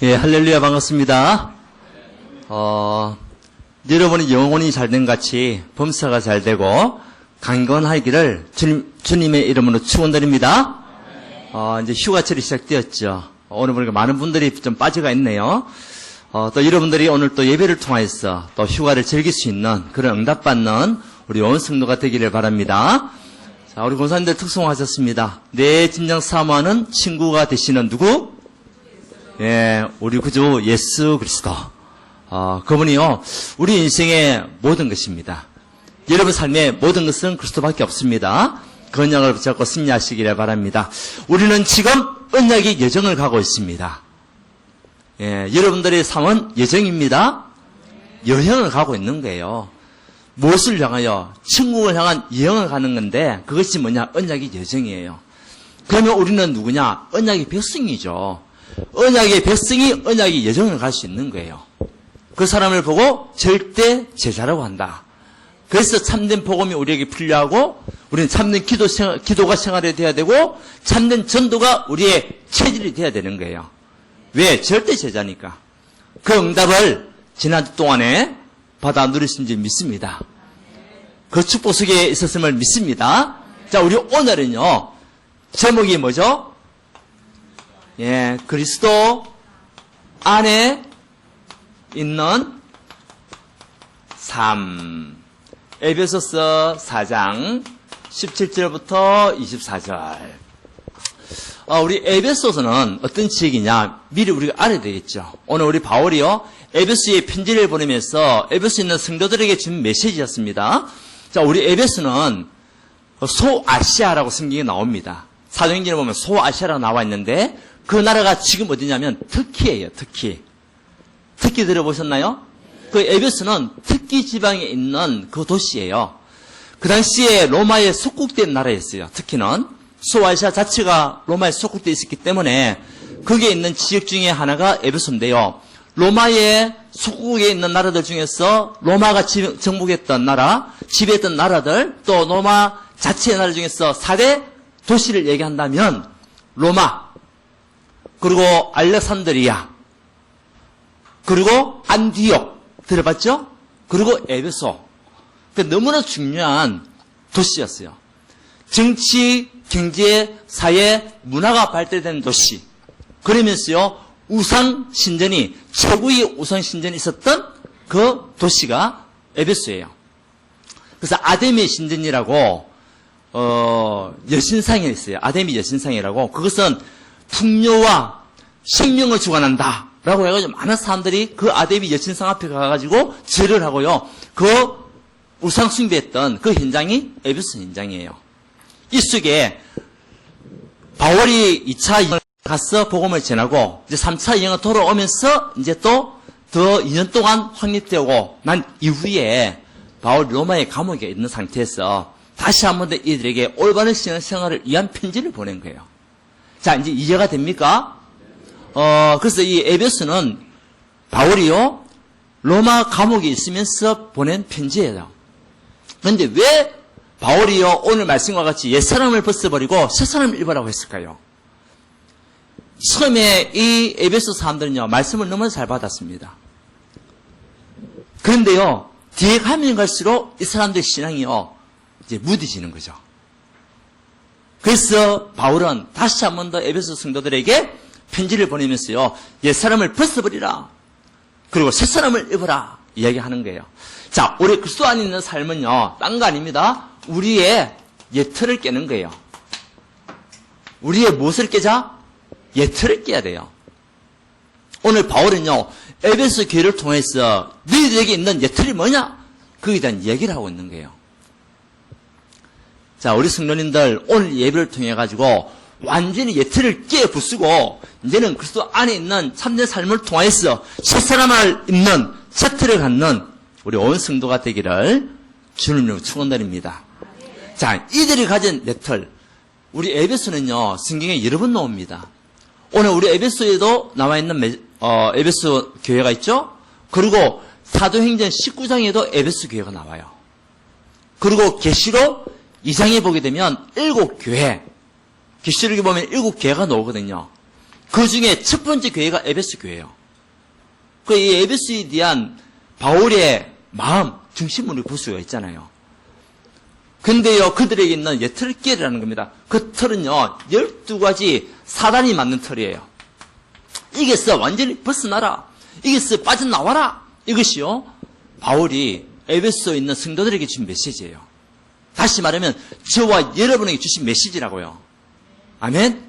예, 할렐루야, 반갑습니다. 여러분이 영혼이 잘된 같이 범사가 잘 되고 강건하기를 주님의 이름으로 축원드립니다. 이제 휴가철이 시작되었죠. 오늘 보니까 많은 분들이 좀 빠져가 있네요. 또 여러분들이 오늘 또 예배를 통해서 또 휴가를 즐길 수 있는 그런 응답받는 우리 온 성도가 되기를 바랍니다. 자, 우리 권사님들 특송하셨습니다. 내 진정 사모하는 친구가 되시는 누구? 예, 우리 구주 예수 그리스도. 그분이요, 우리 인생의 모든 것입니다. 여러분 삶의 모든 것은 그리스도밖에 없습니다. 그 언약을 붙잡고 승리하시기를 바랍니다. 우리는 지금 언약의 여정을 가고 있습니다. 예, 여러분들의 삶은 여정입니다. 여행을 가고 있는 거예요. 무엇을 향하여? 천국을 향한 여행을 가는 건데 그것이 뭐냐? 언약의 여정이에요. 그러면 우리는 누구냐? 언약의 백성이죠. 언약의 백성이 언약의 여정을 갈 수 있는 거예요. 그 사람을 보고 절대 제자라고 한다. 그래서 참된 복음이 우리에게 필요하고 우리는 참된 기도가 생활이 돼야 되고 참된 전도가 우리의 체질이 돼야 되는 거예요. 왜? 절대 제자니까. 그 응답을 지난주 동안에 받아 누리신 줄 믿습니다. 그 축복 속에 있었음을 믿습니다. 자, 우리 오늘은요, 제목이 뭐죠? 예, 그리스도 안에 있는 삶. 에베소서 4장 17절부터 24절. 우리 에베소서는 어떤 지역이냐? 미리 우리가 알아야 되겠죠. 오늘 우리 바울이요, 에베소에 편지를 보내면서 에베소에 있는 성도들에게 준 메시지였습니다. 자, 우리 에베소는 소아시아라고 성경에 나옵니다. 사도행전에 보면 소아시아라고 나와 있는데 그 나라가 지금 어디냐면 터키예요. 터키 들어보셨나요? 그 에베소는 터키 지방에 있는 그 도시예요. 그 당시에 로마에 속국된 나라였어요. 터키는 소아시아 자체가 로마에 속국되어 있었기 때문에 거기에 있는 지역 중에 하나가 에베소인데요. 로마의 속국에 있는 나라들 중에서 로마가 정복했던 나라, 지배했던 나라들, 또 로마 자체의 나라 중에서 4대 도시를 얘기한다면 로마, 그리고 알렉산드리아, 그리고 안디옥 들어봤죠? 그리고 에베소. 너무나 중요한 도시였어요. 정치, 경제, 사회, 문화가 발달된 도시. 그러면서요, 우상신전이, 최고의 우상신전이 있었던 그 도시가 에베소예요. 그래서 아데미 신전이라고, 여신상이 있어요. 아데미 여신상이라고. 그것은 풍요와 생명을 주관한다. 라고 해가지고 많은 사람들이 그 아데미 여신상 앞에 가가지고 절을 하고요. 그 우상 숭배했던 그 현장이 에베소 현장이에요. 이 속에 바울이 2차 여행을 가서 복음을 전하고 이제 3차 여행을 돌아오면서 이제 또 더 2년 동안 확립되고 난 이후에 바울 로마의 감옥에 있는 상태에서 다시 한 번 더 이들에게 올바른 신앙생활을 위한 편지를 보낸 거예요. 자, 이제 이해가 됩니까? 그래서 이 에베소는 바울이요, 로마 감옥에 있으면서 보낸 편지예요. 그런데 왜 바울이요, 오늘 말씀과 같이 옛사람을 벗어버리고 새사람을 입으라고 했을까요? 처음에 이 에베소 사람들은요, 말씀을 너무 잘 받았습니다. 그런데요, 뒤에 가면 갈수록 이 사람들의 신앙이요, 이제 무뎌지는 거죠. 그래서 바울은 다시 한 번 더 에베소 성도들에게 편지를 보내면서요, 옛사람을 벗어버리라. 그리고 새사람을 입어라. 이야기하는 거예요. 자, 우리 그리스도 안에 있는 삶은요, 딴 거 아닙니다. 우리의 옛틀을 깨는 거예요. 우리의 무엇을 깨자? 옛틀을 깨야 돼요. 오늘 바울은요, 에베소 교회를 통해서 너희들에게 있는 옛틀이 뭐냐? 그에 대한 얘기를 하고 있는 거예요. 자, 우리 성도님들 오늘 예배를 통해 가지고 완전히 옛틀을 깨 부수고 이제는 그리스도 안에 있는 참된 삶을 통해서 새사람을 입는 새 틀을 갖는 우리 온 성도가 되기를 주님으로 축원드립니다. 자, 이들이 가진 옛틀, 우리 에베소는요, 성경에 여러 번 나옵니다. 오늘 우리 에베소에도 나와 있는 에베소 교회가 있죠? 그리고 사도행전 19장에도 에베소 교회가 나와요. 그리고 계시록 2장에 보게 되면 7교회, 계시록에 보면 7교회가 나오거든요. 그 중에 첫 번째 교회가 에베소 교회예요. 그 이 에베소에 대한 바울의 마음, 중심으로 볼 수가 있잖아요. 근데요, 그들에게 있는 예틀길이라는 겁니다. 그 틀은요, 12가지 사단이 맞는 틀이에요. 이게서 완전히 벗어나라. 이게서 빠져나와라. 이것이요, 바울이 에베소에 있는 성도들에게 주신 메시지예요. 다시 말하면 저와 여러분에게 주신 메시지라고요. 아멘?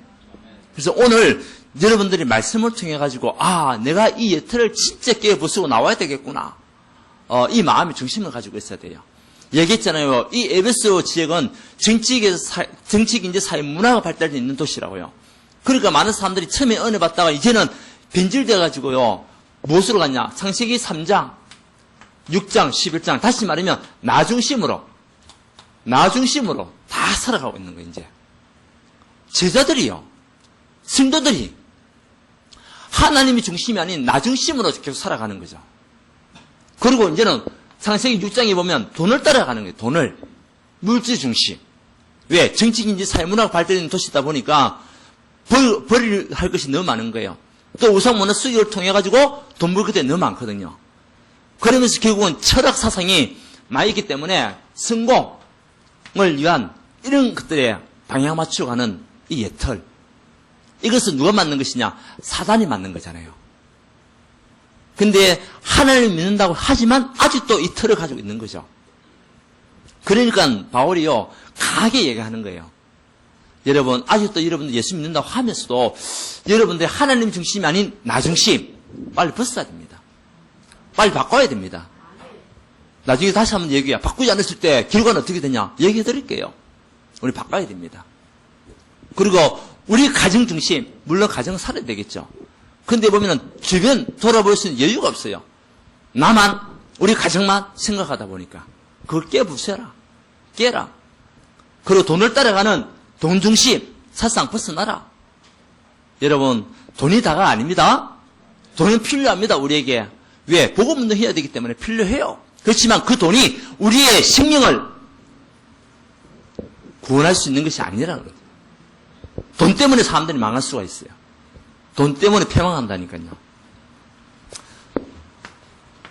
그래서 오늘 여러분들이 말씀을 통해 가지고 내가 이 예틀을 진짜 깨부수고 나와야 되겠구나. 이 마음의 중심을 가지고 있어야 돼요. 얘기했잖아요. 이 에베소 지역은 정치, 경제, 사회, 문화가 발달되어 있는 도시라고요. 그러니까 많은 사람들이 처음에 은혜 받다가 이제는 변질돼 가지고요. 무엇으로 갔냐? 창세기 3장, 6장, 11장. 다시 말하면 나 중심으로 다 살아가고 있는 거예요. 이제 제자들이요, 성도들이 하나님이 중심이 아닌 나 중심으로 계속 살아가는 거죠. 그리고 이제는 창세기 6장에 보면 돈을 따라가는 거예요. 돈을. 물질 중심. 왜? 정치, 경제, 사회, 문화가 발달되는 도시다 보니까 벌할 것이 너무 많은 거예요. 또 우상 문화 수익을 통해 가지고 돈 벌 것들이 너무 많거든요. 그러면서 결국은 철학 사상이 많이 있기 때문에 성공을 위한 이런 것들에 방향 맞춰가는 이 예틀. 이것은 누가 만든 것이냐? 사단이 만든 거잖아요. 근데 하나님을 믿는다고 하지만 아직도 이 틀을 가지고 있는 거죠. 그러니까 바울이요, 강하게 얘기하는 거예요. 여러분, 아직도 여러분들 예수 믿는다고 하면서도 여러분들 하나님 중심이 아닌 나 중심 빨리 벗어야 됩니다. 빨리 바꿔야 됩니다. 나중에 다시 한번 얘기해요. 바꾸지 않았을 때 결과는 어떻게 되냐? 얘기해 드릴게요. 우리 바꿔야 됩니다. 그리고 우리 가정 중심, 물론 가정은 살아야 되겠죠. 근데 보면은 주변 돌아볼 수 있는 여유가 없어요. 나만, 우리 가정만 생각하다 보니까. 그걸 깨부숴라. 깨라. 그리고 돈을 따라가는 돈 중심, 사상 벗어나라. 여러분, 돈이 다가 아닙니다. 돈은 필요합니다, 우리에게. 왜? 복음 운동해야 되기 때문에 필요해요. 그렇지만 그 돈이 우리의 생명을 구원할 수 있는 것이 아니라는 거죠. 돈 때문에 사람들이 망할 수가 있어요. 돈 때문에 패망한다니까요.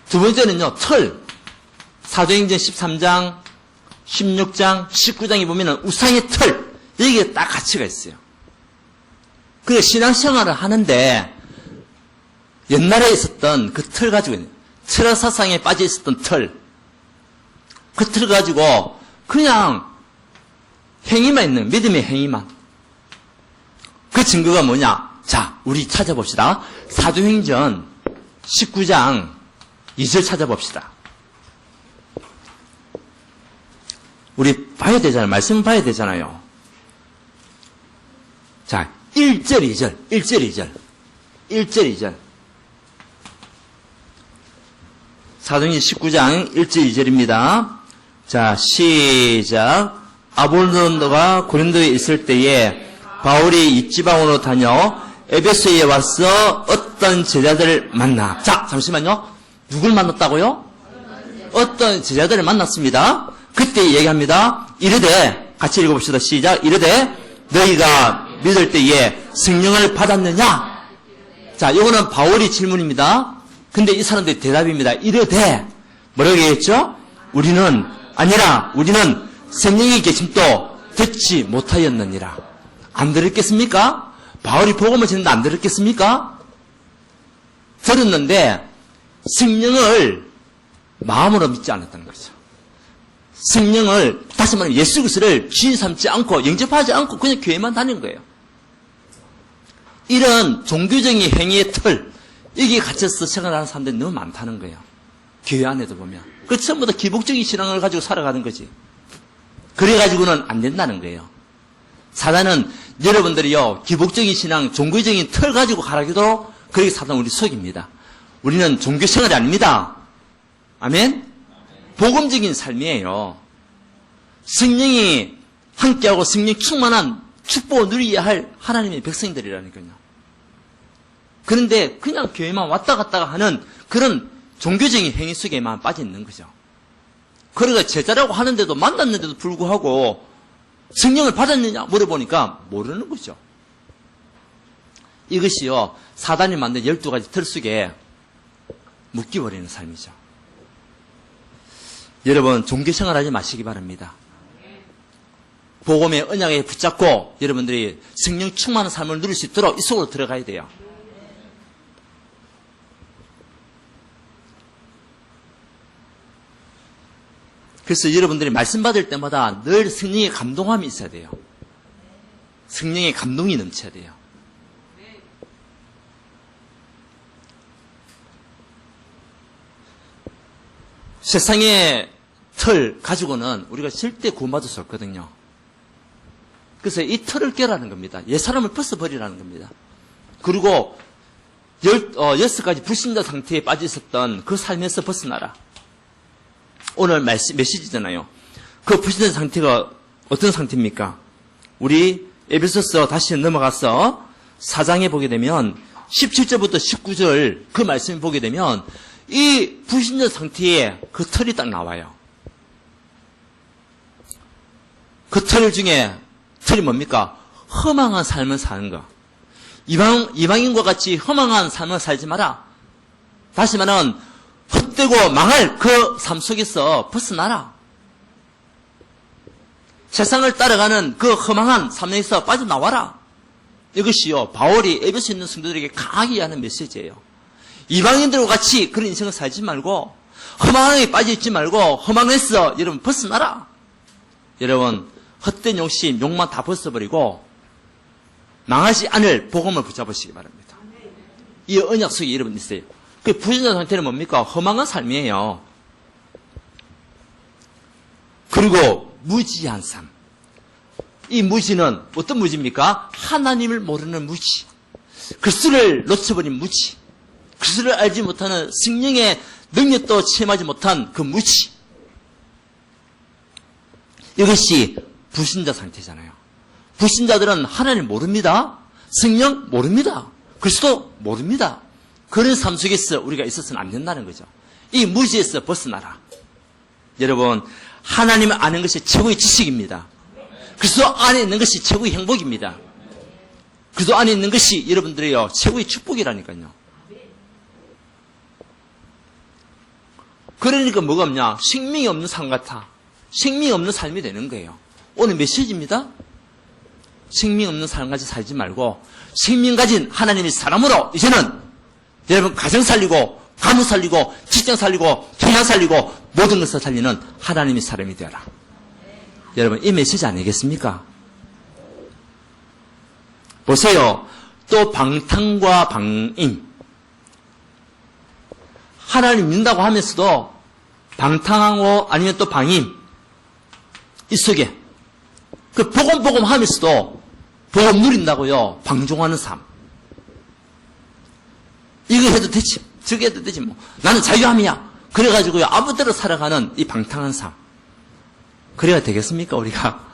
두 번째는요, 틀. 사도행전 13장, 16장, 19장에 보면은 우상의 틀. 여기에 딱 가치가 있어요. 그래, 신앙생활을 하는데, 옛날에 있었던 그 틀 가지고 있는, 철학 사상에 빠져 있었던 틀. 그 틀 가지고, 그냥, 행위만 있는, 믿음의 행위만. 그 증거가 뭐냐? 자, 우리 찾아봅시다. 사도행전 19장 2절 찾아봅시다. 우리 봐야 되잖아요. 말씀 봐야 되잖아요. 자, 1절, 2절, 1절, 2절. 사도행전 19장 1절, 2절입니다. 자, 시작. 아볼론도가 고린도에 있을 때에 바울이 이지방으로 다녀 에베소에 와서 어떤 제자들을 만나. 자, 잠시만요. 누굴 만났다고요? 어떤 제자들을 만났습니다. 그때 얘기합니다. 이르되, 같이 읽어봅시다. 시작. 이르되 너희가 믿을 때에 성령을 받았느냐? 자, 이거는 바울이 질문입니다. 근데 이 사람들이 대답입니다. 이르되 뭐라고 얘기했죠? 우리는 성령의 계심도 듣지 못하였느니라. 안 들었겠습니까? 바울이 복음을 전했는데 안 들었겠습니까? 들었는데 성령을 마음으로 믿지 않았다는 거죠. 성령을, 다시 말하면 예수 그리스도를 주인 삼지 않고 영접하지 않고 그냥 교회만 다니는 거예요. 이런 종교적인 행위의 틀, 여기에 갇혀서 생활하는 사람들이 너무 많다는 거예요. 교회 안에도 보면. 그 전부 다 기복적인 신앙을 가지고 살아가는 거지. 그래가지고는 안 된다는 거예요. 사단은 여러분들이요, 기복적인 신앙, 종교적인 틀 가지고 가라기도 그렇게 사단 우리 속입니다. 우리는 종교 생활이 아닙니다. 아멘? 복음적인 삶이에요. 성령이 함께하고 성령 충만한 축복을 누려야 할 하나님의 백성들이라니까요. 그런데 그냥 교회만 왔다 갔다 하는 그런 종교적인 행위 속에만 빠져 있는 거죠. 그러니까 제자라고 하는데도 만났는데도 불구하고 성령을 받았느냐 물어보니까 모르는 거죠. 이것이요, 사단이 만든 12가지 틀 속에 묶여버리는 삶이죠. 여러분, 종교생활 하지 마시기 바랍니다. 복음의 언약에 붙잡고 여러분들이 성령 충만한 삶을 누릴 수 있도록 이 속으로 들어가야 돼요. 그래서 여러분들이 말씀 받을 때마다 늘 성령의 감동함이 있어야 돼요. 성령의 감동이 넘쳐야 돼요. 세상의 틀 가지고는 우리가 절대 구원받을 수 없거든요. 그래서 이 틀을 깨라는 겁니다. 옛사람을 벗어버리라는 겁니다. 그리고 6가지 불신자 상태에 빠져 있었던 그 삶에서 벗어나라. 오늘 메시지잖아요. 그 불신자 상태가 어떤 상태입니까? 우리 에베소서 다시 넘어가서 4장에 보게 되면 17절부터 19절 그 말씀을 보게 되면 이 불신자 상태에 그 틀이 딱 나와요. 그 틀 중에 틀이 뭡니까? 허망한 삶을 사는 거. 이방인과 같이 허망한 삶을 살지 마라. 다시 말하면 헛되고 망할 그 삶 속에서 벗어나라. 세상을 따라가는 그 허망한 삶에서 빠져나와라. 이것이요, 바울이 에베소에 있는 성도들에게 강하게 하는 메시지예요. 이방인들과 같이 그런 인생을 살지 말고 허망하게 빠져있지 말고 허망해서 여러분 벗어나라. 여러분 헛된 욕심, 욕만 다 벗어버리고 망하지 않을 복음을 붙잡으시기 바랍니다. 이 언약 속에 여러분 있어요. 그 불신자 상태는 뭡니까? 허망한 삶이에요. 그리고 무지한 삶. 이 무지는 어떤 무지입니까? 하나님을 모르는 무지. 그리스도를 놓쳐버린 무지. 그리스도를 알지 못하는 성령의 능력도 체험하지 못한 그 무지. 이것이 불신자 상태잖아요. 불신자들은 하나님 모릅니다. 성령 모릅니다. 그리스도 모릅니다. 그런 삶 속에서 우리가 있어서는 안 된다는 거죠. 이 무지에서 벗어나라. 여러분, 하나님을 아는 것이 최고의 지식입니다. 그리스도 안에 있는 것이 최고의 행복입니다. 그리스도 안에 있는 것이 여러분들이요 최고의 축복이라니까요. 그러니까 뭐가 없냐? 생명이 없는 삶 같아. 생명이 없는 삶이 되는 거예요. 오늘 메시지입니다. 생명 없는 삶같이 살지 말고 생명 가진 하나님의 사람으로 이제는 여러분 가정 살리고 가문 살리고 직장 살리고 교양 살리고 모든 것을 살리는 하나님의 사람이 되어라. 여러분 이 메시지 아니겠습니까? 보세요. 또 방탕과 방임. 하나님 믿는다고 하면서도 방탕하고 아니면 또 방임. 이 속에 그 복음 하면서도 복음 누린다고요. 방종하는 삶. 이거 해도 되지. 저거 해도 되지 뭐. 나는 자유함이야. 그래가지고요. 아무 데로 살아가는 이 방탕한 삶. 그래야 되겠습니까 우리가?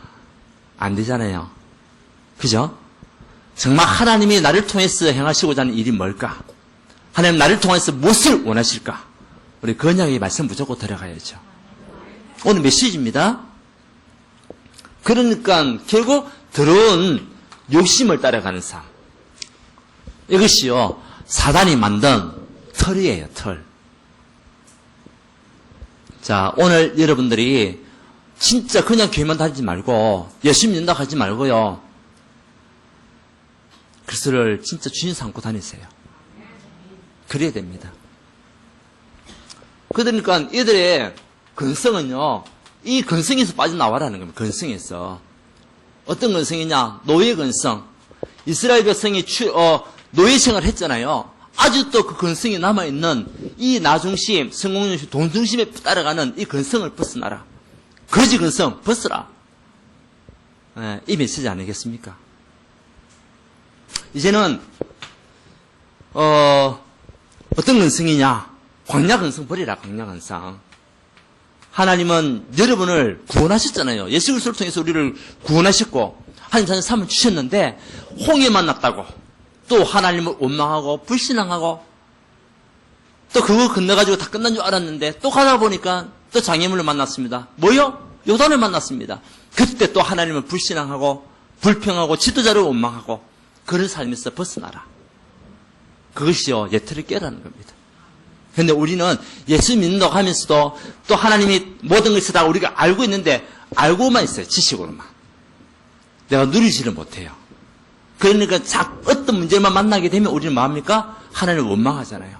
안 되잖아요. 그죠? 정말 하나님이 나를 통해서 행하시고자 하는 일이 뭘까? 하나님 나를 통해서 무엇을 원하실까? 우리 그 언약의 말씀 무조건 들어가야죠. 오늘 메시지입니다. 그러니까 결국 더러운 욕심을 따라가는 삶. 이것이요 사단이 만든 틀이에요. 틀. 자 오늘 여러분들이 진짜 그냥 교회만 다니지 말고 열심히 믿는다고 하지 말고요. 그리스도를 진짜 주인 삼고 다니세요. 그래야 됩니다. 그러니까 이들의 근성은요. 이 근성에서 빠져나와라는 겁니다. 근성에서. 어떤 근성이냐? 노예 근성. 이스라엘 백성이 노예 생활을 했잖아요. 아직도 그 근성이 남아있는 이 나중심, 성공중심, 돈중심에 따라가는 이 근성을 벗어나라. 거지 근성 벗어라. 네, 이 메시지 아니겠습니까? 이제는 어떤 근성이냐? 광야 근성 버리라. 광야 근성. 하나님은 여러분을 구원하셨잖아요. 예수 그리스도를 통해서 우리를 구원하셨고 하나님 삶을 주셨는데 홍해 만났다고 또 하나님을 원망하고 불신앙하고 또 그거 건너가지고 다 끝난 줄 알았는데 또 가다 보니까 또 장애물을 만났습니다. 뭐요? 요단을 만났습니다. 그때 또 하나님을 불신앙하고 불평하고 지도자를 원망하고 그런 삶에서 벗어나라. 그것이요, 예틀을 깨라는 겁니다. 근데 우리는 예수 믿는다고 하면서도 또 하나님이 모든 것을 다 우리가 알고 있는데 알고만 있어요. 지식으로만. 내가 누리지를 못해요. 그러니까 어떤 문제만 만나게 되면 우리는 뭐합니까? 하나님을 원망하잖아요.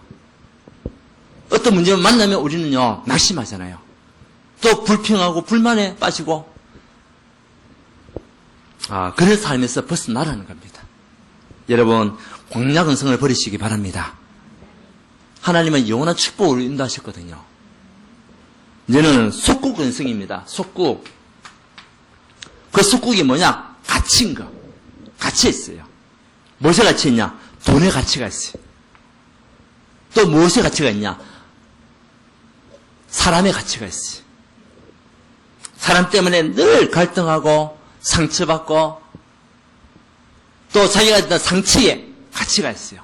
어떤 문제만 만나면 우리는요, 낙심하잖아요. 또 불평하고 불만에 빠지고, 그런 삶에서 벗어나라는 겁니다. 여러분, 광야근성을 버리시기 바랍니다. 하나님은 영원한 축복을 인도하셨거든요. 이제는 속국근성입니다. 속국. 그 속국이 뭐냐? 가치인 거. 가치 있어요. 무엇에 가치 있냐? 돈의 가치가 있어요. 또 무엇의 가치가 있냐? 사람의 가치가 있어요. 사람 때문에 늘 갈등하고 상처받고 또 자기가 있던 상처에 가치가 있어요.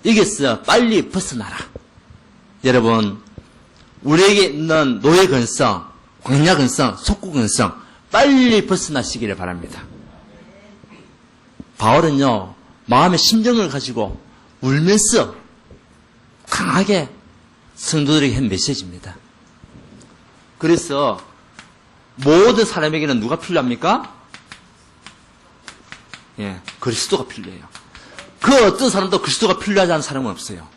여기서 빨리 벗어나라. 여러분, 우리에게 있는 노예 근성, 광야 근성, 속국 근성 빨리 벗어나시기를 바랍니다. 바울은요, 마음의 심정을 가지고 울면서 강하게 성도들에게 한 메시지입니다. 그래서 모든 사람에게는 누가 필요합니까? 예, 그리스도가 필요해요. 그 어떤 사람도 그리스도가 필요하지 않은 사람은 없어요.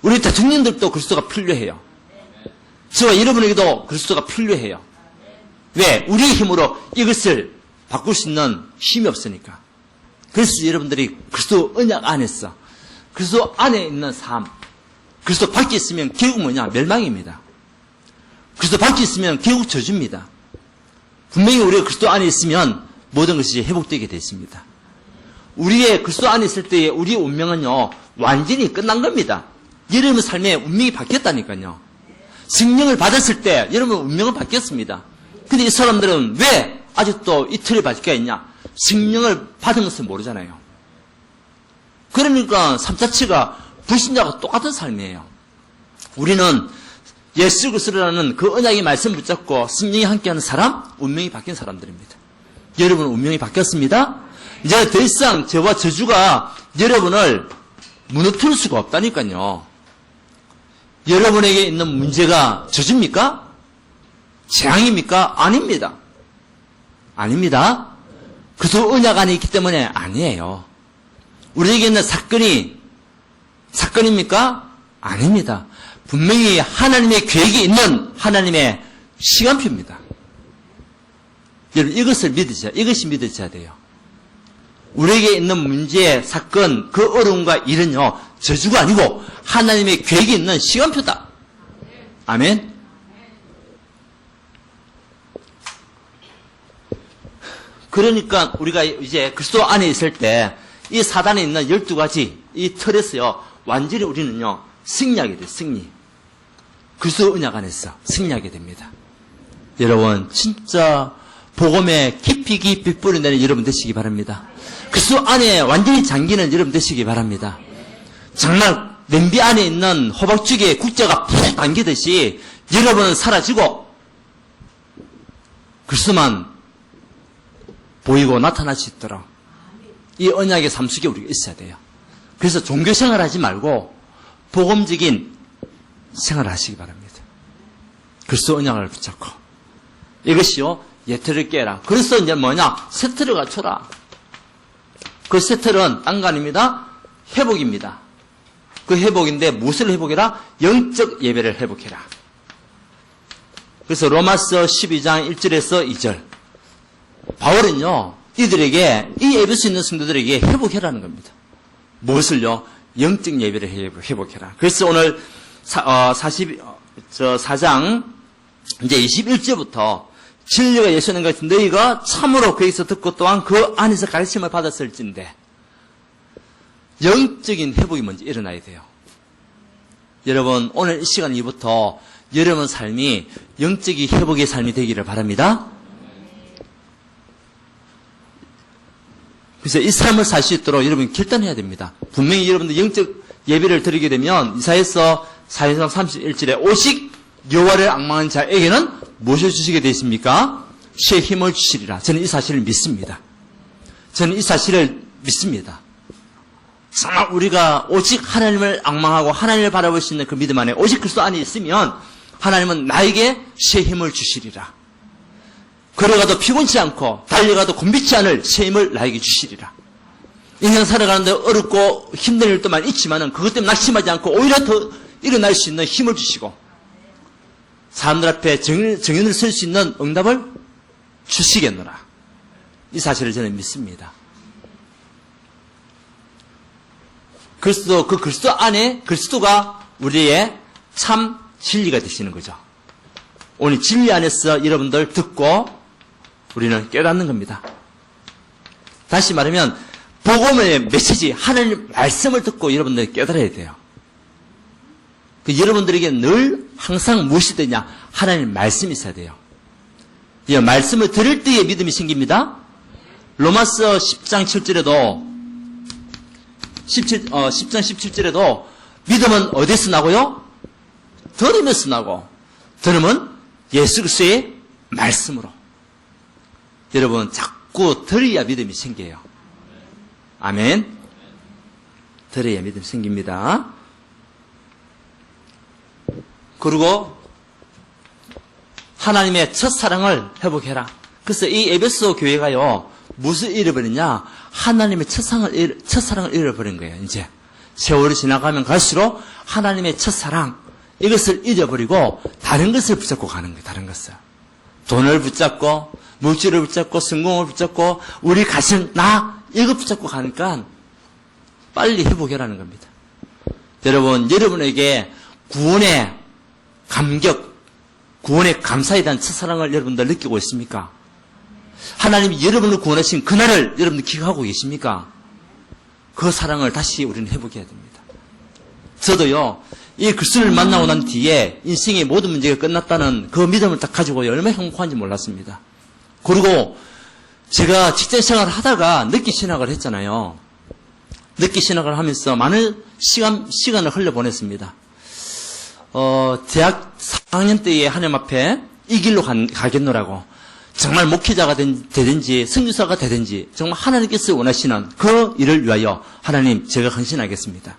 우리 대통령들도 그리스도가 필요해요. 저와 여러분에게도 그리스도가 필요해요. 왜? 우리의 힘으로 이것을 바꿀 수 있는 힘이 없으니까. 그래서 여러분들이 그리스도 언약 안에서 그리스도 안에 있는 삶, 그리스도 밖에 있으면 결국 뭐냐? 멸망입니다. 그리스도 밖에 있으면 결국 저주입니다. 분명히 우리가 그리스도 안에 있으면 모든 것이 회복되게 되어 있습니다. 우리의 그리스도 안에 있을 때의 우리의 운명은요, 완전히 끝난 겁니다. 여러분 삶의 운명이 바뀌었다니까요. 성령을 받았을 때 여러분 운명은 바뀌었습니다. 근데 이 사람들은 왜 아직도 이 틀에 바뀌어 있냐? 성령을 받은 것을 모르잖아요. 그러니까 삶 자체가 불신자와 똑같은 삶이에요. 우리는 예수 그리스도라는 그 언약의 말씀 붙잡고 성령이 함께하는 사람, 운명이 바뀐 사람들입니다. 여러분 운명이 바뀌었습니다. 이제 더 이상 죄와 저주가 여러분을 무너뜨릴 수가 없다니까요. 여러분에게 있는 문제가 저주입니까? 재앙입니까? 아닙니다. 아닙니다. 그래서 언약 안에 있기 때문에 아니에요. 우리에게 있는 사건입니까? 아닙니다. 분명히 하나님의 계획이 있는 하나님의 시간표입니다. 여러분 이것을 믿으셔야, 이것이 믿으셔야 돼요. 우리에게 있는 문제, 사건, 그 어려움과 일은요, 저주가 아니고 하나님의 계획이 있는 시간표다. 아멘. 그러니까 우리가 이제 그리스도 안에 있을 때 이 사단에 있는 12가지 이 틀에서요, 완전히 우리는요, 승리하게 돼요, 승리. 그리스도 언약 안에서 승리하게 됩니다. 여러분, 진짜 복음에 깊이 뿌려내는 여러분 되시기 바랍니다. 그리스도 안에 완전히 잠기는 여러분 되시기 바랍니다. 정말 냄비 안에 있는 호박죽에 국자가 푹 담기듯이 여러분은 사라지고 그리스도만 보이고 나타날 수 있도록 이 언약의 삶 속에 우리가 있어야 돼요. 그래서 종교생활 하지 말고 복음적인 생활을 하시기 바랍니다. 그리스도 언약을 붙잡고 이것이요, 예틀을 깨라. 그래서 이제 뭐냐? 세틀을 갖춰라. 그 세틀은 딴 거 아닙니다. 회복입니다. 그 회복인데 무엇을 회복해라? 영적 예배를 회복해라. 그래서 로마서 12장 1절에서 2절. 바울은요, 이들에게, 이 에베소 있는 성도들에게 회복해라는 겁니다. 무엇을요? 영적 예배를 회복해라. 그래서 오늘 4장 이제 21절부터 진리가 예수는 것이 너희가 참으로 거기서 듣고 또한 그 안에서 가르침을 받았을진데 영적인 회복이 먼저 일어나야 돼요. 여러분 오늘 이 시간 이후부터 여러분 삶이 영적인 회복의 삶이 되기를 바랍니다. 그래서 이 삶을 살 수 있도록 여러분 결단해야 됩니다. 분명히 여러분들 영적 예배를 드리게 되면 이사야서 4장 31절에 오직 여호와를 앙망하는 자에게는 무엇을 주시게 되어 있습니까? 새 힘을 주시리라. 저는 이 사실을 믿습니다. 저는 이 사실을 믿습니다. 정말 우리가 오직 하나님을 앙망하고 하나님을 바라볼 수 있는 그 믿음 안에 오직 그리스도 안에 있으면 하나님은 나에게 새 힘을 주시리라. 걸어가도 피곤치 않고 달려가도 곤비치 않을 새 힘을 나에게 주시리라. 인생 살아가는데 어렵고 힘든 일도만 있지만은 그것 때문에 낙심하지 않고 오히려 더 일어날 수 있는 힘을 주시고 사람들 앞에 정연을 설 수 있는 응답을 주시겠노라. 이 사실을 저는 믿습니다. 그리스도, 그 그리스도 안에 그리스도가 우리의 참 진리가 되시는 거죠. 오늘 진리 안에서 여러분들 듣고 우리는 깨닫는 겁니다. 다시 말하면 복음의 메시지, 하나님 말씀을 듣고 여러분들이 깨달아야 돼요. 여러분들에게 늘 항상 무엇이 되냐? 하나님 말씀이 있어야 돼요. 이 말씀을 들을 때에 믿음이 생깁니다. 로마서 10장 7절에도 10장 17절에도 믿음은 어디서 나고요? 들으면서 나고 들음은 예수 그리스도의 말씀으로. 여러분 자꾸 들어야 믿음이 생겨요. 아멘. 들어야 믿음이 생깁니다. 그리고 하나님의 첫사랑을 회복해라. 그래서 이 에베소 교회가요, 무슨 잃어버리냐? 하나님의 첫사랑을 잃어버린 거예요, 이제. 세월이 지나가면 갈수록 하나님의 첫사랑, 이것을 잊어버리고 다른 것을 붙잡고 가는 거예요, 다른 것을. 돈을 붙잡고, 물질을 붙잡고, 성공을 붙잡고, 우리 가정, 나, 이거 붙잡고 가니까 빨리 회복해라는 겁니다. 여러분, 여러분에게 구원의 감격, 구원의 감사에 대한 첫사랑을 여러분들 느끼고 있습니까? 하나님이 여러분을 구원하신 그날을 여러분들 기억하고 계십니까? 그 사랑을 다시 우리는 회복해야 됩니다. 저도요, 이 그리스도를 만나고 난 뒤에 인생의 모든 문제가 끝났다는 그 믿음을 딱 가지고 얼마나 행복한지 몰랐습니다. 그리고 제가 직장 생활을 하다가 늦게 신학을 했잖아요. 늦게 신학을 하면서 많은 시간을 흘려보냈습니다. 대학 4학년 때에 하나님 앞에 이 길로 가겠노라고. 정말 목회자가 되든지 선교사가 되든지 정말 하나님께서 원하시는 그 일을 위하여 하나님 제가 헌신하겠습니다.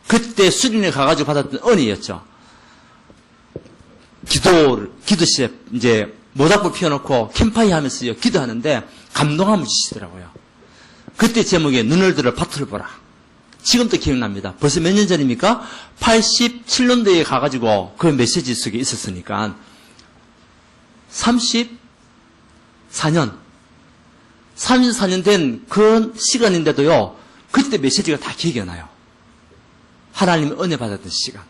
그때 수련회 가가지고 받았던 은혜였죠. 기도실에 이제 모닥불 피워놓고 캠파이 하면서 기도하는데 감동함을 주시더라고요. 그때 제목에 눈을 들어 밭을 보라. 지금도 기억납니다. 벌써 몇 년 전입니까? 87년도에 가가지고 그 메시지 속에 있었으니까 34년 된 그 시간인데도요, 그때 메시지가 다 기억이 나요. 하나님의 은혜 받았던 시간.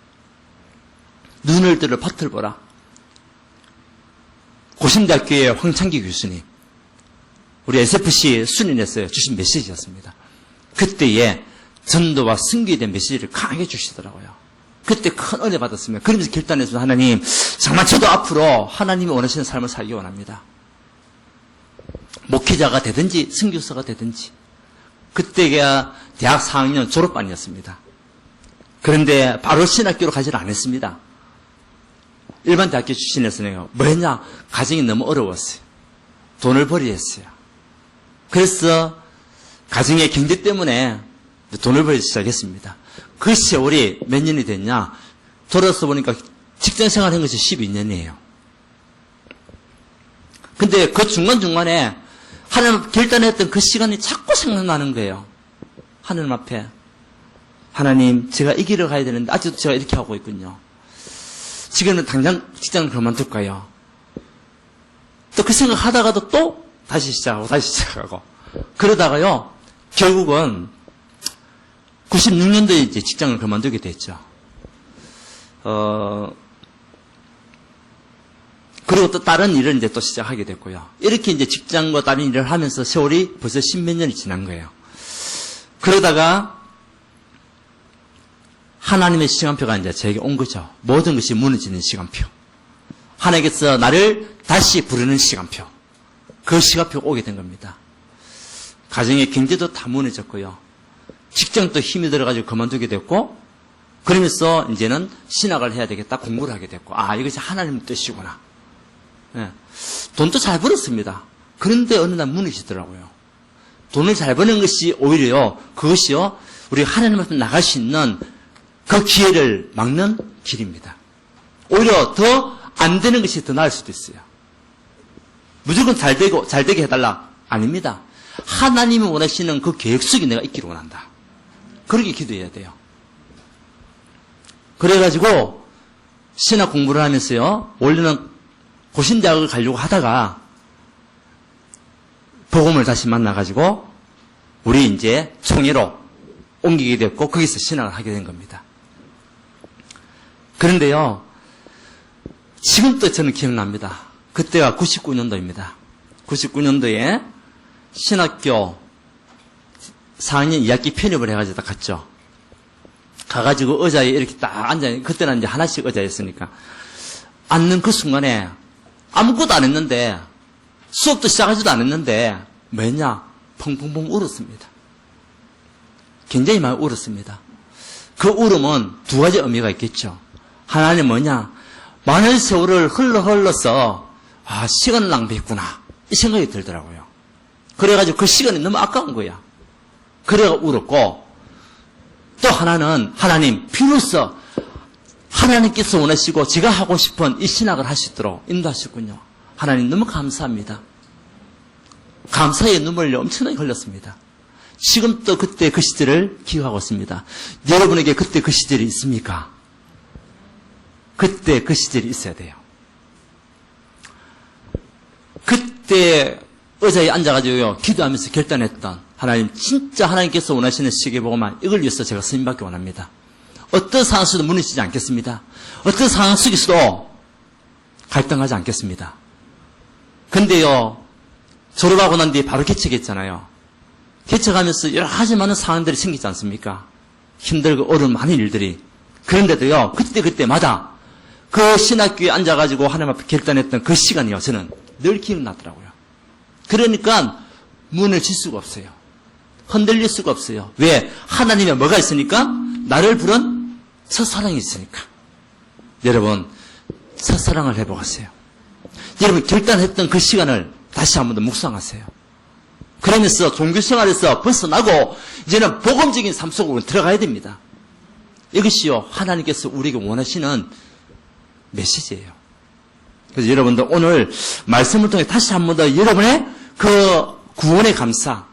눈을 들어 밭을 보라. 고신대학교의 황창기 교수님, 우리 SFC 수련회에서 주신 메시지였습니다. 그때에 전도와 선교에 대한 메시지를 강하게 주시더라고요. 그때 큰 은혜 받았습니다. 그러면서 결단해서 하나님, 정말 저도 앞으로 하나님이 원하시는 삶을 살기 원합니다. 목회자가 되든지 선교사가 되든지. 그때가 대학 4학년 졸업반이었습니다. 그런데 바로 신학교로 가지를 않았습니다. 일반 대학교 출신에서는요, 뭐 했냐? 가정이 너무 어려웠어요. 돈을 벌이야 했어요. 그래서 가정의 경제 때문에 돈을 벌기 시작했습니다. 그 세월이 몇 년이 됐냐? 돌아서 보니까 직장 생활한 것이 12년이에요. 근데 그 중간중간에 하나님 결단했던 그 시간이 자꾸 생각나는 거예요. 하나님 앞에. 하나님, 제가 이 길을 가야 되는데 아직도 제가 이렇게 하고 있군요. 지금은 당장 직장을 그만둘까요? 또 그 생각 하다가도 또 다시 시작하고. 그러다가요, 결국은 96년도에 이제 직장을 그만두게 됐죠. 그리고 또 다른 일을 이제 또 시작하게 됐고요. 이렇게 이제 직장과 다른 일을 하면서 세월이 벌써 10몇 년이 지난 거예요. 그러다가 하나님의 시간표가 이제 저에게 온 거죠. 모든 것이 무너지는 시간표. 하나님께서 나를 다시 부르는 시간표. 그 시간표가 오게 된 겁니다. 가정의 경제도 다 무너졌고요. 직장도 힘이 들어가지고 그만두게 됐고, 그러면서 이제는 신학을 해야 되겠다, 공부를 하게 됐고, 아, 이것이 하나님 뜻이구나. 네. 돈도 잘 벌었습니다. 그런데 어느 날 무너지더라고요. 돈을 잘 버는 것이 오히려요, 그것이요, 우리 하나님 앞에 나갈 수 있는 그 기회를 막는 길입니다. 오히려 더 안 되는 것이 더 나을 수도 있어요. 무조건 잘 되게 해달라. 아닙니다. 하나님이 원하시는 그 계획 속에 내가 있기를 원한다. 그렇게 기도해야 돼요. 그래가지고 신학 공부를 하면서요. 원래는 고신대학을 가려고 하다가 복음을 다시 만나가지고 우리 이제 총회로 옮기게 됐고 거기서 신학을 하게 된 겁니다. 그런데요. 지금도 저는 기억납니다. 그때가 99년도입니다. 99년도에 신학교 4학년 2학기 편입을 해가지고 딱 갔죠. 가가지고 의자에 이렇게 딱 앉아, 그때는 이제 하나씩 의자였으니까. 앉는 그 순간에 아무것도 안 했는데, 수업도 시작하지도 않았는데, 뭐냐? 펑펑펑 울었습니다. 굉장히 많이 울었습니다. 그 울음은 두 가지 의미가 있겠죠. 하나는 뭐냐? 많은 세월을 흘러서, 시간을 낭비했구나. 이 생각이 들더라고요. 그래가지고 그 시간이 너무 아까운 거야. 그래가 울었고, 또 하나는 하나님, 비로소 하나님께서 원하시고 제가 하고 싶은 이 신학을 할 수 있도록 인도하셨군요. 하나님 너무 감사합니다. 감사의 눈물이 엄청나게 흘렸습니다. 지금도 그때 그 시절을 기억하고 있습니다. 여러분에게 그때 그 시절이 있습니까? 그때 그 시절이 있어야 돼요. 그때 의자에 앉아가지고요, 기도하면서 결단했던 하나님, 진짜 하나님께서 원하시는 세계복음만 이걸 위해서 제가 스님받기 원합니다. 어떤 상황 속에도 무너지지 않겠습니다. 어떤 상황 속에서도 갈등하지 않겠습니다. 근데요, 졸업하고 난 뒤에 바로 개척했잖아요. 개척하면서 여러 가지 많은 상황들이 생기지 않습니까? 힘들고 어려운 많은 일들이. 그런데도요, 그때마다 그 신학교에 앉아가지고 하나님 앞에 결단했던 그 시간이요, 저는 늘 기억나더라고요. 그러니까 문을 칠 수가 없어요. 흔들릴 수가 없어요. 왜? 하나님의 뭐가 있으니까? 나를 부른 첫사랑이 있으니까. 여러분, 첫사랑을 해보세요. 여러분, 결단했던 그 시간을 다시 한 번 더 묵상하세요. 그러면서 종교생활에서 벗어나고 이제는 복음적인 삶 속으로 들어가야 됩니다. 이것이요, 하나님께서 우리에게 원하시는 메시지예요. 그래서 여러분들 오늘 말씀을 통해 다시 한 번 더 여러분의 그 구원의 감사,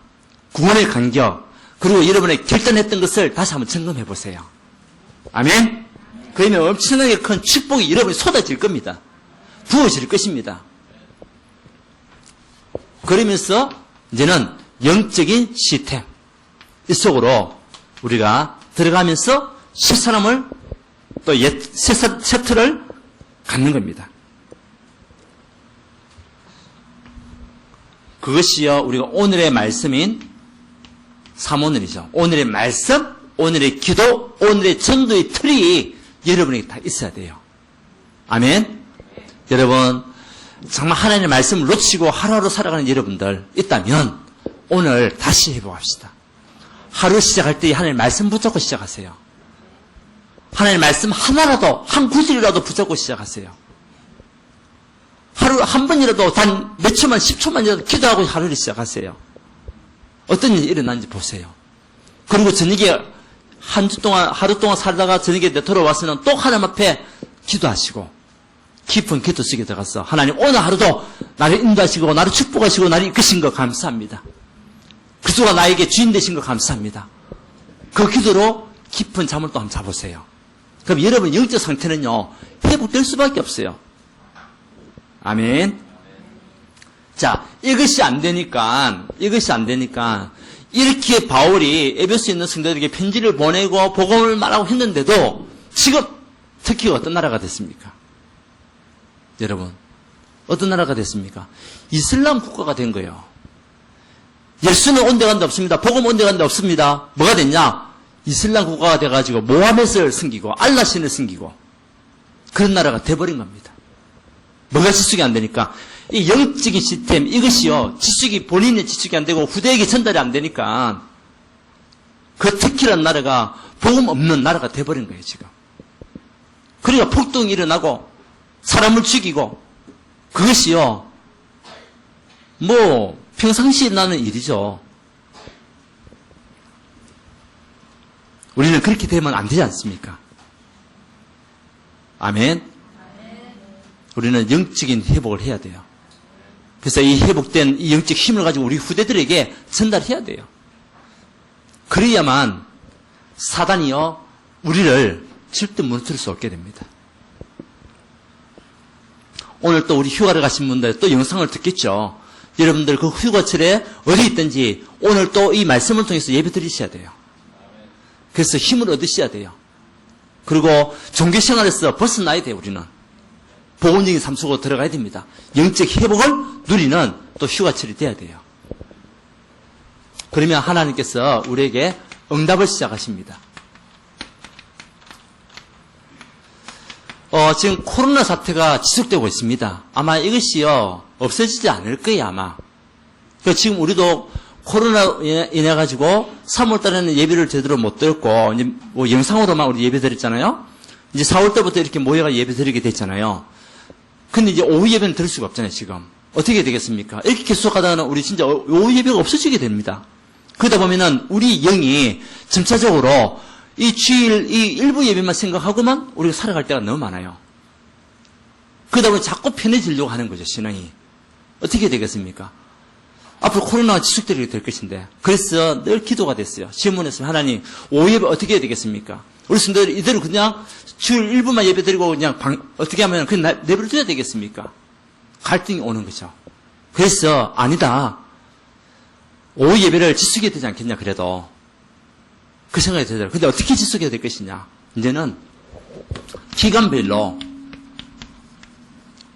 구원의 감격, 그리고 여러분의 결단했던 것을 다시 한번 점검해 보세요. 아멘? 그러면 엄청나게 큰 축복이 여러분이 쏟아질 겁니다. 부어질 것입니다. 그러면서 이제는 영적인 시스템, 이 속으로 우리가 들어가면서 새 사람을 또 새 세트를 갖는 겁니다. 그것이요, 우리가 오늘의 말씀인 사모늘이죠. 오늘의 말씀, 오늘의 기도, 오늘의 전도의 틀이 여러분에게 다 있어야 돼요. 아멘? 여러분, 정말 하나님의 말씀을 놓치고 하루하루 살아가는 여러분들 있다면 오늘 다시 해보합시다. 하루 시작할 때 하나님의 말씀 붙잡고 시작하세요. 하나님의 말씀 하나라도, 한 구절이라도 붙잡고 시작하세요. 하루 한 번이라도 단 몇 초만, 10초만이라도 기도하고 하루를 시작하세요. 어떤 일이 일어나는지 보세요. 그리고 저녁에 하루 동안 살다가 저녁에 돌아와서는 또 하나님 앞에 기도하시고 깊은 기도 속에 들어가서 하나님 오늘 하루도 나를 인도하시고 나를 축복하시고 나를 이끄신 거 감사합니다. 그리스도가 나에게 주인 되신 거 감사합니다. 그 기도로 깊은 잠을 또 한번 자보세요. 그럼 여러분 영적 상태는요, 회복될 수밖에 없어요. 아멘. 자, 이것이 안 되니까 이렇게 바울이 에베소에 있는 성도들에게 편지를 보내고 복음을 말하고 했는데도 지금 특히 어떤 나라가 됐습니까? 여러분, 어떤 나라가 됐습니까? 이슬람 국가가 된 거예요. 예수는 온데간데 없습니다. 복음 온데간데 없습니다. 뭐가 됐냐? 이슬람 국가가 돼가지고 모하메스를 섬기고 알라신을 섬기고 그런 나라가 돼버린 겁니다. 뭐가 지속이 안 되니까 이 영적인 시스템 이것이요, 지속이 본인의 지속이 안 되고 후대에게 전달이 안 되니까 그 터키라는 나라가 복음 없는 나라가 돼버린 거예요 지금. 그러니까 폭동이 일어나고 사람을 죽이고 그것이요, 뭐 평상시에 나는 일이죠. 우리는 그렇게 되면 안 되지 않습니까? 아멘. 우리는 영적인 회복을 해야 돼요. 그래서 이 회복된 이 영적 힘을 가지고 우리 후대들에게 전달해야 돼요. 그래야만 사단이요 우리를 절대 무너뜨릴 수 없게 됩니다. 오늘 또 우리 휴가를 가신 분들 또 영상을 듣겠죠. 여러분들 그 휴가철에 어디 있든지 오늘 또 이 말씀을 통해서 예배 드리셔야 돼요. 그래서 힘을 얻으셔야 돼요. 그리고 종교생활에서 벗어나야 돼요. 우리는 복음적인 삶 속으로 들어가야 됩니다. 영적 회복을 누리는 또 휴가철이 돼야 돼요. 그러면 하나님께서 우리에게 응답을 시작하십니다. 지금 코로나 사태가 지속되고 있습니다. 아마 이것이요 없어지지 않을 거예요. 아마. 지금 우리도 코로나 인해 가지고 3월 달에는 예배를 제대로 못 드렸고 이제 뭐 영상으로만 우리 예배 드렸잖아요. 이제 4월 때부터 이렇게 모여가 예배 드리게 됐잖아요. 근데 이제 오후 예배는 드릴 수가 없잖아요. 지금 어떻게 되겠습니까? 이렇게 계속하다가는 우리 진짜 오후 예배가 없어지게 됩니다. 그러다 보면은 우리 영이 점차적으로 이 주일 이 일부 예배만 생각하고만 우리가 살아갈 때가 너무 많아요. 그러다 보면 자꾸 편해지려고 하는 거죠. 신앙이 어떻게 되겠습니까? 앞으로 코로나가 지속되게 될 것인데 그래서 늘 기도가 됐어요. 질문했어요. 하나님 오후 예배 어떻게 해야 되겠습니까? 우리 성도들 이대로 그냥 주일 일부만 예배 드리고 그냥 어떻게 하면 그냥 내버려둬야 되겠습니까? 갈등이 오는 거죠. 그래서 아니다. 오후 예배를 지속해야 되지 않겠냐 그래도 그 생각이 들더라고요. 근데 어떻게 지속해야 될 것이냐. 이제는 기간별로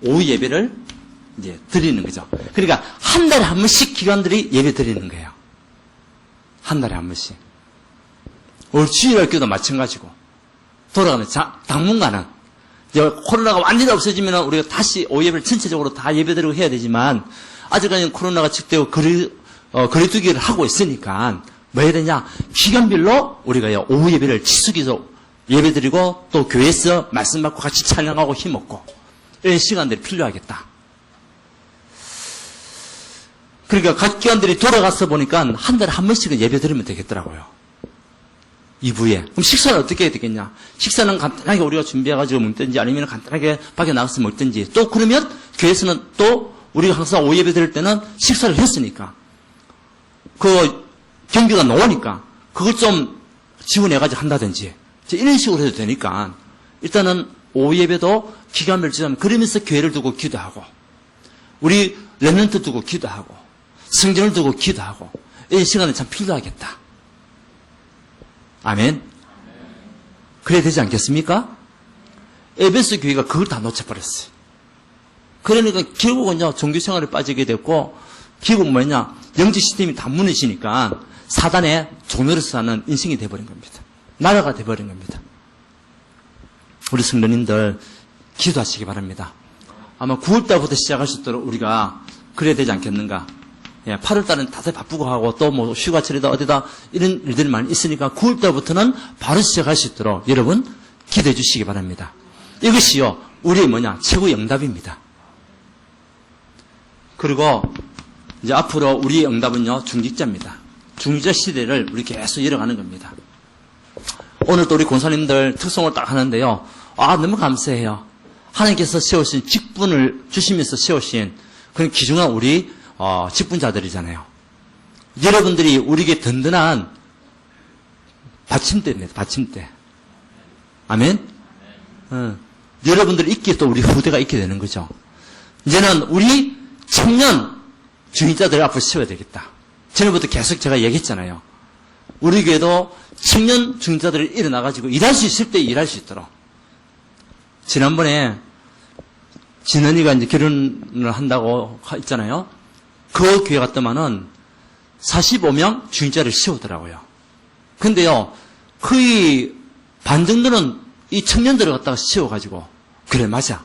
오후 예배를 이제 드리는 거죠. 그러니까 한 달에 한 번씩 기관들이 예배 드리는 거예요. 한 달에 한 번씩. 올 주일학교도 마찬가지고 돌아가면 당분간은 이제 코로나가 완전히 없어지면 우리가 다시 오후 예배를 전체적으로 다 예배드리고 해야 되지만 아직까지는 코로나가 직되고 거리두기를 하고 있으니까 뭐 해야 되냐? 기간별로 우리가 오후 예배를 지속해서 예배드리고 또 교회에서 말씀 받고 같이 찬양하고 힘없고 이런 시간들이 필요하겠다. 그러니까 각 기관들이 돌아가서 보니까 한 달에 한 번씩은 예배 드리면 되겠더라고요. 이부에. 그럼 식사는 어떻게 해야 되겠냐? 식사는 간단하게 우리가 준비해가지고 먹든지 아니면 간단하게 밖에 나가서 먹든지 또 그러면 교회에서는 또 우리가 항상 오후 예배 드릴 때는 식사를 했으니까 그 경비가 나오니까 그걸 좀 지원해가지고 한다든지 이런 식으로 해도 되니까 일단은 오후 예배도 기간별 지나면 그러면서 교회를 두고 기도하고 우리 렘넌트 두고 기도하고 성전을 두고 기도하고 이 시간은 참 필요하겠다. 아멘. 그래야 되지 않겠습니까? 에베소 교회가 그걸 다 놓쳐버렸어요. 그러니까 결국은요 종교생활에 빠지게 됐고 결국 뭐냐 영적 시스템이 다 무너지니까 사단의 종로로서 사는 인생이 돼버린 겁니다. 나라가 돼버린 겁니다. 우리 성도님들 기도하시기 바랍니다. 아마 9월달부터 시작할 수 있도록 우리가 그래야 되지 않겠는가. 8월달은 다들 바쁘고 하고 또 뭐 휴가철이다 어디다 이런 일들이 많이 있으니까 9월달부터는 바로 시작할 수 있도록 여러분 기도해 주시기 바랍니다. 이것이요 우리의 뭐냐 최고의 응답입니다. 그리고 이제 앞으로 우리의 응답은요 중직자입니다. 중직자 시대를 우리 계속 이어가는 겁니다. 오늘 또 우리 권사님들 특송을 딱 하는데요. 너무 감사해요. 하나님께서 세우신 직분을 주시면서 세우신 그런 귀중한 우리 직분자들이잖아요. 여러분들이 우리에게 든든한 받침대입니다. 받침대. 아멘. 여러분들이 있기에 또 우리 후대가 있게 되는 거죠. 이제는 우리 청년 중직자들 앞으로 세워야 되겠다. 전에부터 계속 제가 얘기했잖아요. 우리 교회도 청년 중직자들이 일어나가지고 일할 수 있을 때 일할 수 있도록. 지난번에 진은이가 이제 결혼을 한다고 했잖아요. 그 교회 갔더만은 45명 중직자를 세우더라고요. 근데요, 거의 반 정도는 이 청년들을 갖다가 세워가지고, 그래, 맞아.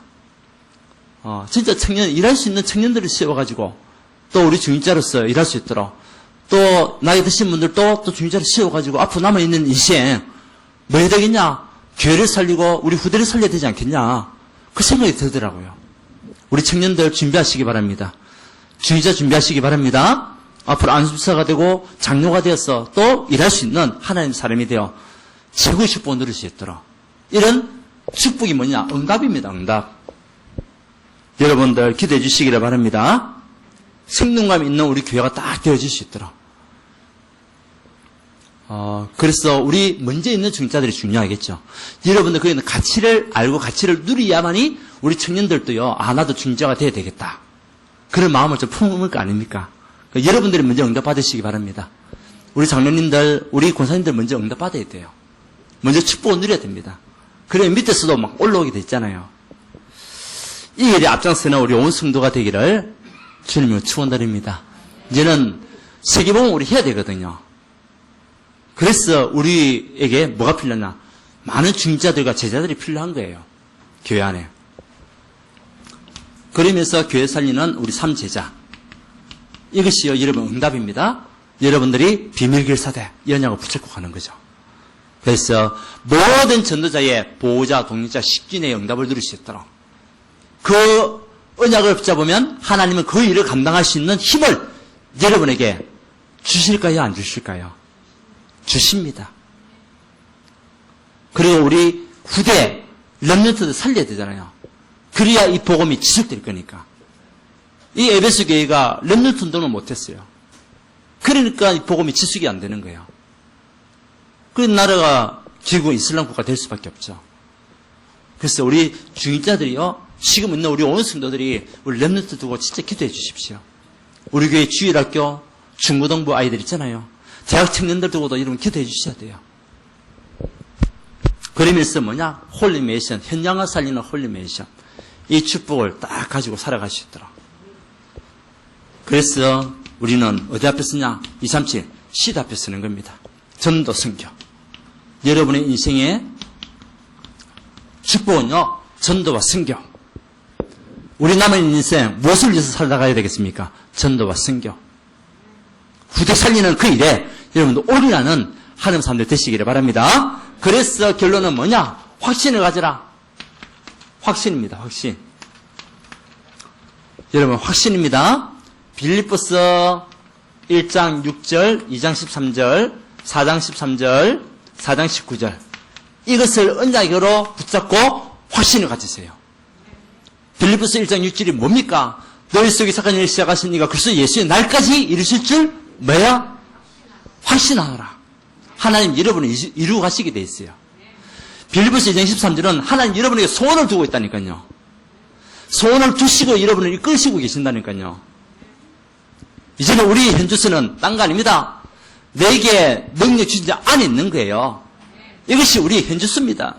진짜 일할 수 있는 청년들을 세워가지고, 또 우리 중직자로서 일할 수 있도록, 또 나이 드신 분들도 또 중직자를 세워가지고 앞으로 남아있는 인생, 뭐 해야 되겠냐? 교회를 살리고 우리 후대를 살려야 되지 않겠냐? 그 생각이 들더라고요. 우리 청년들 준비하시기 바랍니다. 중직자 준비하시기 바랍니다. 앞으로 안수사가 되고 장로가 되어서 또 일할 수 있는 하나님 사람이 되어 최고의 축복을 누릴 수 있도록. 이런 축복이 뭐냐? 응답입니다. 응답. 여러분들 기도해 주시기를 바랍니다. 생동감 있는 우리 교회가 딱 되어질 수 있도록. 그래서 우리 먼저 있는 중자들이 중요하겠죠. 여러분들 거기는 가치를 알고 가치를 누려야만이 우리 청년들도요, 나도 중자가 돼야 되겠다. 그런 마음을 좀 품을 거 아닙니까? 그러니까 여러분들이 먼저 응답 받으시기 바랍니다. 우리 장로님들, 우리 권사님들 먼저 응답 받아야 돼요. 먼저 축복을 누려야 됩니다. 그래 밑에서도 막 올라오게 됐잖아요. 이 일에 앞장서는 우리 온 성도가 되기를 주님으로 축원드립니다. 이제는 세계복음 우리 해야 되거든요. 그래서 우리에게 뭐가 필요하냐? 많은 중자들과 제자들이 필요한 거예요. 교회 안에. 그러면서 교회 살리는 우리 3제자. 이것이요, 여러분 응답입니다. 여러분들이 비밀길사대 연약을 붙잡고 가는 거죠. 그래서 모든 전도자의 보호자, 독립자, 식진의 응답을 누릴 수 있도록 그 언약을 붙잡으면 하나님은 그 일을 감당할 수 있는 힘을 여러분에게 주실까요? 안 주실까요? 주십니다. 그리고 우리 후대 렘넌트들 살려야 되잖아요. 그래야 이 복음이 지속될 거니까. 이 에베소 교회가 렘넌트 운동을 못했어요. 그러니까 이 복음이 지속이 안 되는 거예요. 그런 나라가 지금 이슬람 국가 될 수밖에 없죠. 그래서 우리 중직자들이요, 지금 있는 우리 온 성도들이 우리 렘넌트 두고 진짜 기도해 주십시오. 우리 교회 주일학교, 중고등부 아이들 있잖아요. 대학 청년들 두고도 여러분 기도해 주셔야 돼요. 그러면서 뭐냐? 홀리메이션, 현장을 살리는 홀리메이션. 이 축복을 딱 가지고 살아갈 수 있도록. 그래서 우리는 어디 앞에 쓰냐? 237, 시드 앞에 쓰는 겁니다. 전도 선교. 여러분의 인생의 축복은요, 전도와 선교. 우리 남은 인생 무엇을 위해서 살아가야 되겠습니까? 전도와 선교. 후대 살리는 그 일에 여러분도 올인하는 하나님 사람들 되시기를 바랍니다. 그래서 결론은 뭐냐? 확신을 가져라. 확신입니다. 확신. 여러분 확신입니다. 빌립보서 1장 6절, 2장 13절, 4장 13절, 4장 19절. 이것을 언약으로 붙잡고 확신을 가지세요. 빌립보서 1장 6절이 뭡니까? 너희 속에 착한 일을 시작하신 이가 그리스도 예수의 날까지 이루실 줄 뭐야? 확신하노라. 하나님 여러분을 이루고 가시게 돼 있어요. 빌립보서 2장 13절은 하나님 여러분에게 소원을 두고 있다니까요. 소원을 두시고 여러분을 이끌시고 계신다니까요. 이제는 우리 현주소는 딴 거 아닙니다. 내게 능력 주신 자 안에 있는 거예요. 이것이 우리 현주소입니다.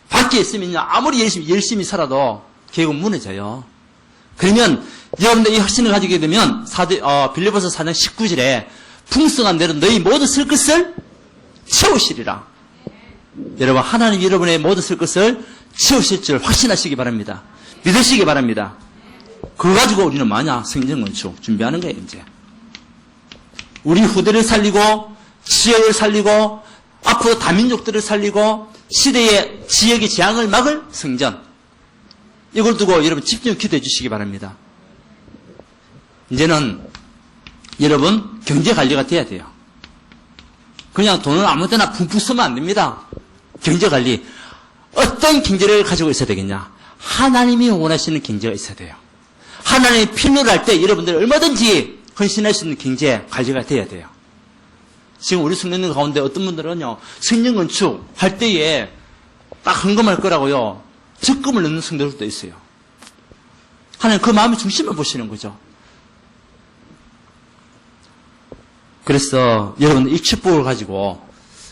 밖에 있으면요, 아무리 열심히 살아도 결국 무너져요. 그러면 여러분들 이 확신을 가지게 되면 빌립보서 4장 19절에 풍성한 대로 너희 모든 쓸 것을 채우시리라. 여러분 하나님 여러분의 모든 쓸 것을 채우실 줄 확신하시기 바랍니다. 믿으시기 바랍니다. 그거 가지고 우리는 뭐냐? 성전건축 준비하는 거예요. 이제 우리 후대를 살리고 지역을 살리고 앞으로 다민족들을 살리고 시대의 지역의 재앙을 막을 성전, 이걸 두고 여러분 집중 기도해 주시기 바랍니다. 이제는 여러분 경제관리가 돼야 돼요. 그냥 돈을 아무 데나 푹푹 쓰면 안 됩니다. 경제관리. 어떤 경제를 가지고 있어야 되겠냐? 하나님이 원하시는 경제가 있어야 돼요. 하나님이 필요로 할 때 여러분들 얼마든지 헌신할 수 있는 경제 관리가 돼야 돼요. 지금 우리 성도님 가운데 어떤 분들은요, 성전건축 할 때에 딱 헌금할 거라고요, 적금을 넣는 성도들도 있어요. 하나님 그 마음의 중심을 보시는 거죠. 그래서 여러분들 이 축복을 가지고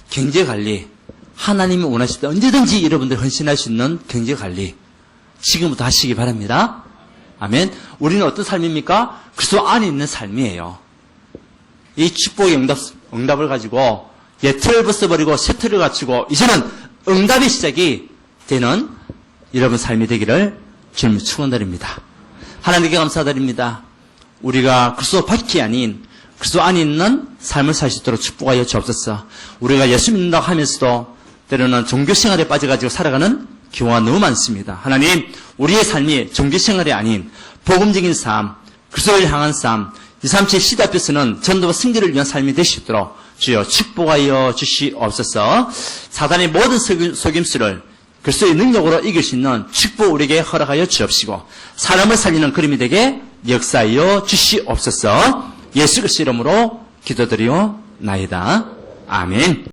경제관리, 하나님이 원하실 때 언제든지 여러분들 헌신할 수 있는 경제관리 지금부터 하시기 바랍니다. 아멘. 우리는 어떤 삶입니까? 그리스도 안에 있는 삶이에요. 이 축복의 응답을 가지고 틀을 벗어버리고 새 틀을 갖추고 이제는 응답의 시작이 되는 여러분 삶이 되기를 주님 축원드립니다. 하나님께 감사드립니다. 우리가 그리스도 밖이 아닌 그리스도 안에 있는 삶을 살 수 있도록 축복하여 주옵소서. 우리가 예수 믿는다고 하면서도 때로는 종교생활에 빠져가지고 살아가는 경우가 너무 많습니다. 하나님, 우리의 삶이 종교생활이 아닌 복음적인 삶, 그리스도를 향한 삶, 237 시대 앞에서는 전도와 승리를 위한 삶이 될 수 있도록 주여 축복하여 주시옵소서. 사단의 모든 속임수를 그리스도의 능력으로 이길 수 있는 축복 우리에게 허락하여 주옵시고 사람을 살리는 그림이 되게 역사하여 주시옵소서. 예수 그리스도 이름으로 기도드리오나이다. 아멘.